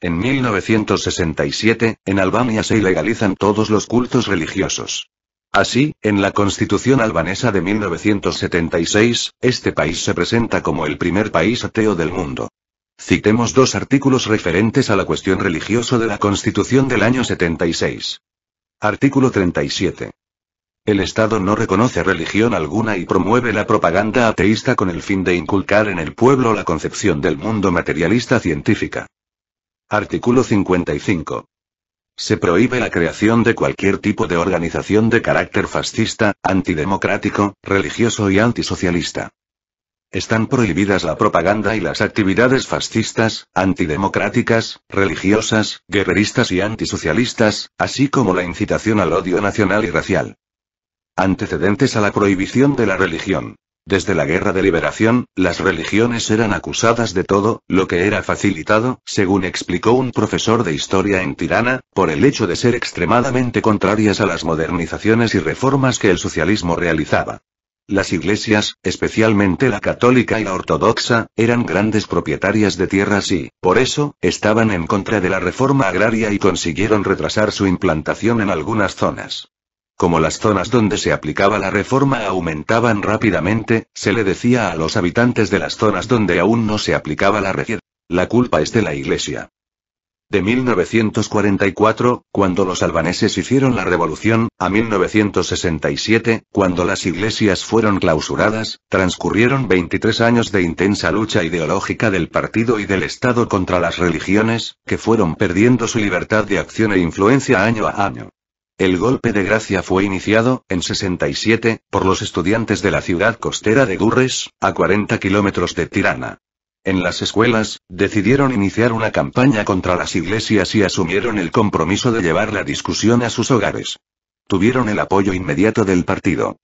En 1967, en Albania se ilegalizan todos los cultos religiosos. Así, en la Constitución albanesa de 1976, este país se presenta como el primer país ateo del mundo. Citemos dos artículos referentes a la cuestión religiosa de la Constitución del año 76. Artículo 37. El Estado no reconoce religión alguna y promueve la propaganda ateísta con el fin de inculcar en el pueblo la concepción del mundo materialista científica. Artículo 55. Se prohíbe la creación de cualquier tipo de organización de carácter fascista, antidemocrático, religioso y antisocialista. Están prohibidas la propaganda y las actividades fascistas, antidemocráticas, religiosas, guerreristas y antisocialistas, así como la incitación al odio nacional y racial. Antecedentes a la prohibición de la religión. Desde la Guerra de Liberación, las religiones eran acusadas de todo, lo que era facilitado, según explicó un profesor de historia en Tirana, por el hecho de ser extremadamente contrarias a las modernizaciones y reformas que el socialismo realizaba. Las iglesias, especialmente la católica y la ortodoxa, eran grandes propietarias de tierras y, por eso, estaban en contra de la reforma agraria y consiguieron retrasar su implantación en algunas zonas. Como las zonas donde se aplicaba la reforma aumentaban rápidamente, se le decía a los habitantes de las zonas donde aún no se aplicaba la reforma: la culpa es de la Iglesia. De 1944, cuando los albaneses hicieron la revolución, a 1967, cuando las iglesias fueron clausuradas, transcurrieron 23 años de intensa lucha ideológica del partido y del Estado contra las religiones, que fueron perdiendo su libertad de acción e influencia año a año. El golpe de gracia fue iniciado, en 67, por los estudiantes de la ciudad costera de Durrës, a 40 kilómetros de Tirana. En las escuelas, decidieron iniciar una campaña contra las iglesias y asumieron el compromiso de llevar la discusión a sus hogares. Tuvieron el apoyo inmediato del partido.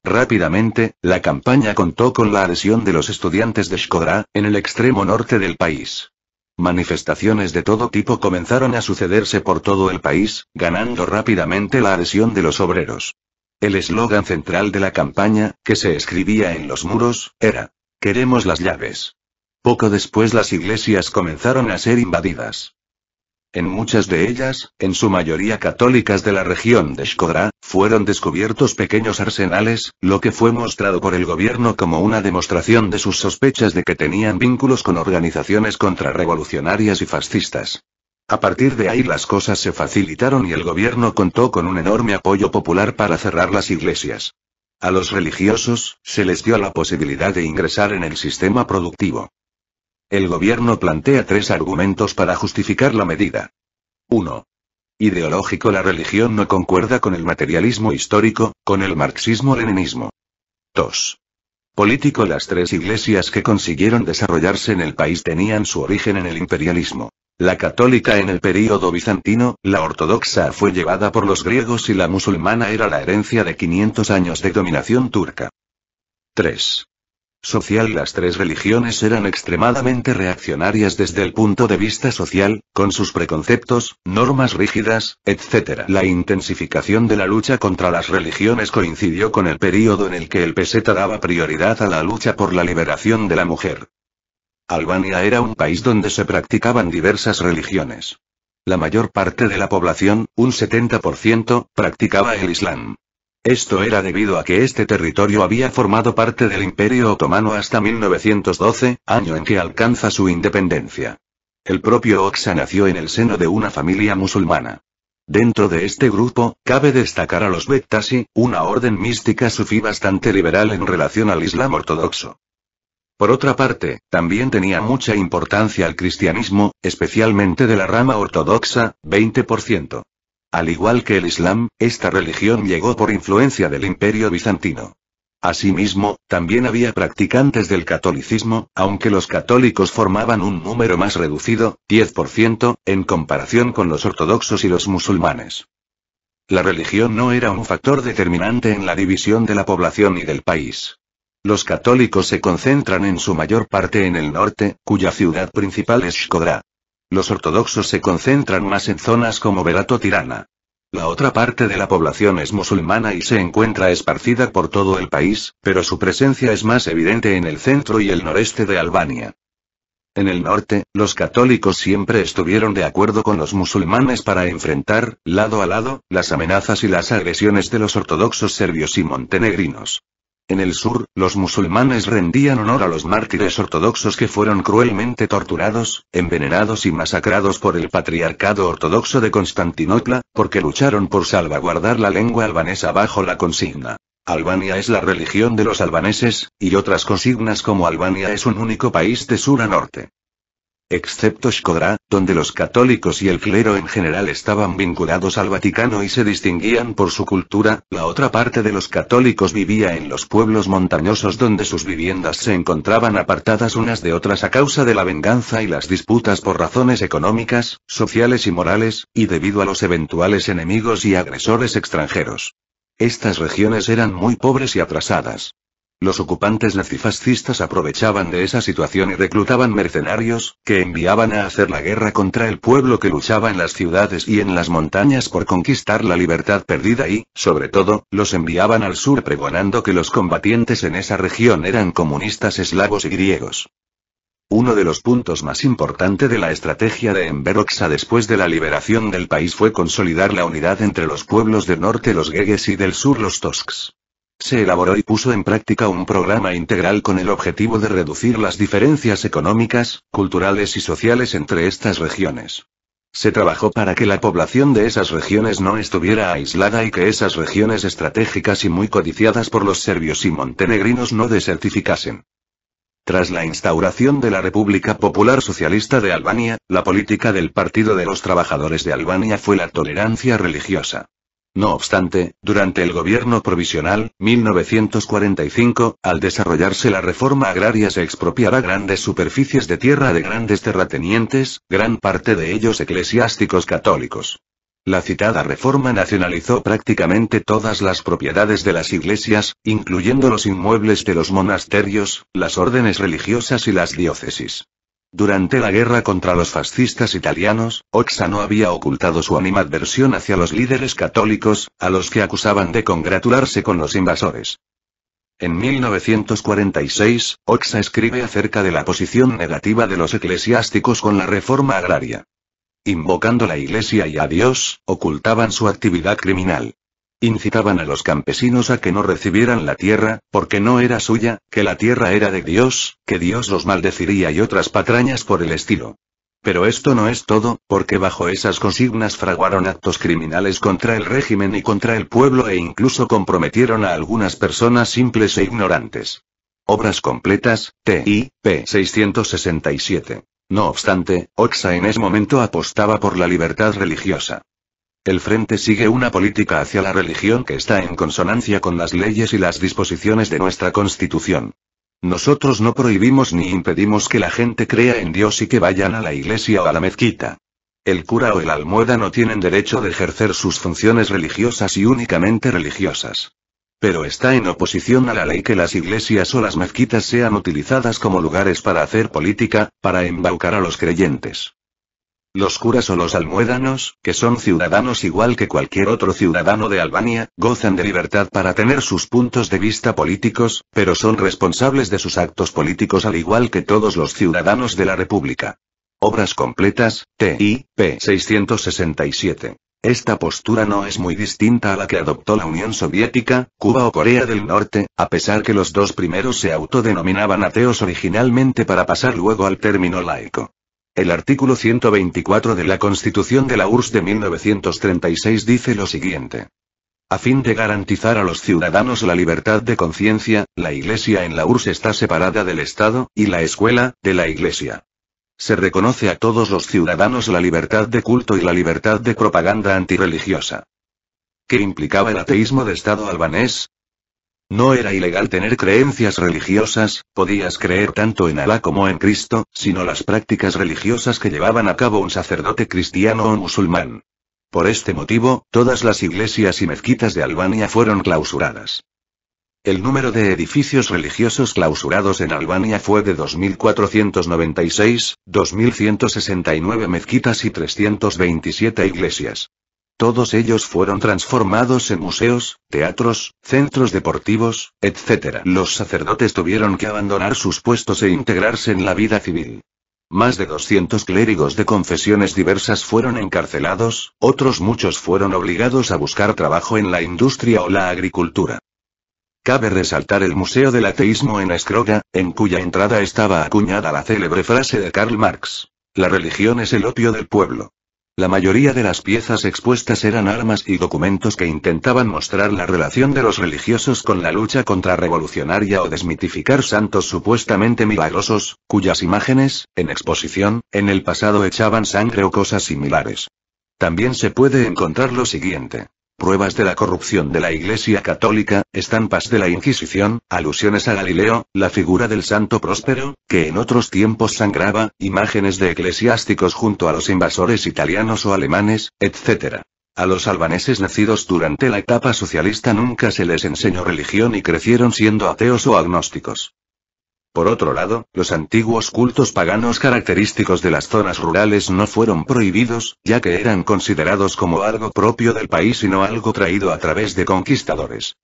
Rápidamente, la campaña contó con la adhesión de los estudiantes de Shkodra, en el extremo norte del país. Manifestaciones de todo tipo comenzaron a sucederse por todo el país, ganando rápidamente la adhesión de los obreros. El eslogan central de la campaña, que se escribía en los muros, era: «Queremos las llaves». Poco después las iglesias comenzaron a ser invadidas. En muchas de ellas, en su mayoría católicas de la región de Shkodra, fueron descubiertos pequeños arsenales, lo que fue mostrado por el gobierno como una demostración de sus sospechas de que tenían vínculos con organizaciones contrarrevolucionarias y fascistas. A partir de ahí las cosas se facilitaron y el gobierno contó con un enorme apoyo popular para cerrar las iglesias. A los religiosos, se les dio la posibilidad de ingresar en el sistema productivo. El gobierno plantea tres argumentos para justificar la medida. 1. Ideológico: la religión no concuerda con el materialismo histórico, con el marxismo-leninismo. 2. Político: las tres iglesias que consiguieron desarrollarse en el país tenían su origen en el imperialismo. La católica en el período bizantino, la ortodoxa fue llevada por los griegos y la musulmana era la herencia de 500 años de dominación turca. 3. Social: las tres religiones eran extremadamente reaccionarias desde el punto de vista social, con sus preconceptos, normas rígidas, etc. La intensificación de la lucha contra las religiones coincidió con el período en el que el peseta daba prioridad a la lucha por la liberación de la mujer. Albania era un país donde se practicaban diversas religiones. La mayor parte de la población, un 70%, practicaba el Islam. Esto era debido a que este territorio había formado parte del Imperio Otomano hasta 1912, año en que alcanza su independencia. El propio Oxa nació en el seno de una familia musulmana. Dentro de este grupo, cabe destacar a los Bektasi, una orden mística sufí bastante liberal en relación al Islam ortodoxo. Por otra parte, también tenía mucha importancia el cristianismo, especialmente de la rama ortodoxa, 20%. Al igual que el Islam, esta religión llegó por influencia del Imperio bizantino. Asimismo, también había practicantes del catolicismo, aunque los católicos formaban un número más reducido, 10%, en comparación con los ortodoxos y los musulmanes. La religión no era un factor determinante en la división de la población y del país. Los católicos se concentran en su mayor parte en el norte, cuya ciudad principal es Shkodra. Los ortodoxos se concentran más en zonas como Berat o Tirana. La otra parte de la población es musulmana y se encuentra esparcida por todo el país, pero su presencia es más evidente en el centro y el noreste de Albania. En el norte, los católicos siempre estuvieron de acuerdo con los musulmanes para enfrentar, lado a lado, las amenazas y las agresiones de los ortodoxos serbios y montenegrinos. En el sur, los musulmanes rendían honor a los mártires ortodoxos que fueron cruelmente torturados, envenenados y masacrados por el patriarcado ortodoxo de Constantinopla, porque lucharon por salvaguardar la lengua albanesa bajo la consigna: Albania es la religión de los albaneses, y otras consignas como Albania es un único país de sur a norte. Excepto Shkodra, donde los católicos y el clero en general estaban vinculados al Vaticano y se distinguían por su cultura, la otra parte de los católicos vivía en los pueblos montañosos donde sus viviendas se encontraban apartadas unas de otras a causa de la venganza y las disputas por razones económicas, sociales y morales, y debido a los eventuales enemigos y agresores extranjeros. Estas regiones eran muy pobres y atrasadas. Los ocupantes nazifascistas aprovechaban de esa situación y reclutaban mercenarios, que enviaban a hacer la guerra contra el pueblo que luchaba en las ciudades y en las montañas por conquistar la libertad perdida y, sobre todo, los enviaban al sur pregonando que los combatientes en esa región eran comunistas eslavos y griegos. Uno de los puntos más importantes de la estrategia de Enver Hoxha después de la liberación del país fue consolidar la unidad entre los pueblos del norte los geges y del sur los tosks. Se elaboró y puso en práctica un programa integral con el objetivo de reducir las diferencias económicas, culturales y sociales entre estas regiones. Se trabajó para que la población de esas regiones no estuviera aislada y que esas regiones estratégicas y muy codiciadas por los serbios y montenegrinos no desertificasen. Tras la instauración de la República Popular Socialista de Albania, la política del Partido de los Trabajadores de Albania fue la tolerancia religiosa. No obstante, durante el gobierno provisional, 1945, al desarrollarse la reforma agraria se expropiará grandes superficies de tierra de grandes terratenientes, gran parte de ellos eclesiásticos católicos. La citada reforma nacionalizó prácticamente todas las propiedades de las iglesias, incluyendo los inmuebles de los monasterios, las órdenes religiosas y las diócesis. Durante la guerra contra los fascistas italianos, Hoxha no había ocultado su animadversión hacia los líderes católicos, a los que acusaban de congratularse con los invasores. En 1946, Hoxha escribe acerca de la posición negativa de los eclesiásticos con la reforma agraria. Invocando la iglesia y a Dios, ocultaban su actividad criminal. Incitaban a los campesinos a que no recibieran la tierra, porque no era suya, que la tierra era de Dios, que Dios los maldeciría y otras patrañas por el estilo. Pero esto no es todo, porque bajo esas consignas fraguaron actos criminales contra el régimen y contra el pueblo e incluso comprometieron a algunas personas simples e ignorantes. Obras completas, t.i.p. 667. No obstante, Hoxha en ese momento apostaba por la libertad religiosa. El Frente sigue una política hacia la religión que está en consonancia con las leyes y las disposiciones de nuestra Constitución. Nosotros no prohibimos ni impedimos que la gente crea en Dios y que vayan a la iglesia o a la mezquita. El cura o el almohada no tienen derecho de ejercer sus funciones religiosas y únicamente religiosas. Pero está en oposición a la ley que las iglesias o las mezquitas sean utilizadas como lugares para hacer política, para embaucar a los creyentes. Los curas o los almuédanos, que son ciudadanos igual que cualquier otro ciudadano de Albania, gozan de libertad para tener sus puntos de vista políticos, pero son responsables de sus actos políticos al igual que todos los ciudadanos de la República. Obras completas, t.i.p. 667. Esta postura no es muy distinta a la que adoptó la Unión Soviética, Cuba o Corea del Norte, a pesar que los dos primeros se autodenominaban ateos originalmente para pasar luego al término laico. El artículo 124 de la Constitución de la URSS de 1936 dice lo siguiente. A fin de garantizar a los ciudadanos la libertad de conciencia, la Iglesia en la URSS está separada del Estado, y la escuela, de la Iglesia. Se reconoce a todos los ciudadanos la libertad de culto y la libertad de propaganda antirreligiosa. ¿Qué implicaba el ateísmo de Estado albanés? No era ilegal tener creencias religiosas, podías creer tanto en Alá como en Cristo, sino las prácticas religiosas que llevaban a cabo un sacerdote cristiano o musulmán. Por este motivo, todas las iglesias y mezquitas de Albania fueron clausuradas. El número de edificios religiosos clausurados en Albania fue de 2.496, 2.169 mezquitas y 327 iglesias. Todos ellos fueron transformados en museos, teatros, centros deportivos, etc. Los sacerdotes tuvieron que abandonar sus puestos e integrarse en la vida civil. Más de 200 clérigos de confesiones diversas fueron encarcelados, otros muchos fueron obligados a buscar trabajo en la industria o la agricultura. Cabe resaltar el Museo del Ateísmo en Escroga, en cuya entrada estaba acuñada la célebre frase de Karl Marx: "La religión es el opio del pueblo". La mayoría de las piezas expuestas eran armas y documentos que intentaban mostrar la relación de los religiosos con la lucha contrarrevolucionaria o desmitificar santos supuestamente milagrosos, cuyas imágenes, en exposición, en el pasado echaban sangre o cosas similares. También se puede encontrar lo siguiente: pruebas de la corrupción de la Iglesia Católica, estampas de la Inquisición, alusiones a Galileo, la figura del santo Próspero, que en otros tiempos sangraba, imágenes de eclesiásticos junto a los invasores italianos o alemanes, etc. A los albaneses nacidos durante la etapa socialista nunca se les enseñó religión y crecieron siendo ateos o agnósticos. Por otro lado, los antiguos cultos paganos característicos de las zonas rurales no fueron prohibidos, ya que eran considerados como algo propio del país y no algo traído a través de conquistadores.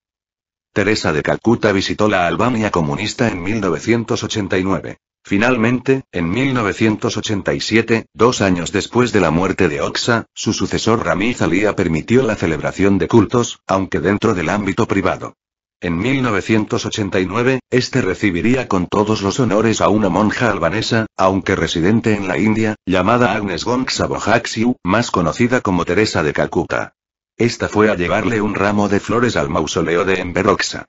Teresa de Calcuta visitó la Albania comunista en 1989. Finalmente, en 1987, 2 años después de la muerte de Oxa, su sucesor Ramiz Alía permitió la celebración de cultos, aunque dentro del ámbito privado. En 1989, este recibiría con todos los honores a una monja albanesa, aunque residente en la India, llamada Agnes Gonksa Bojaxiu, más conocida como Teresa de Calcuta. Esta fue a llevarle un ramo de flores al mausoleo de Enver Hoxha.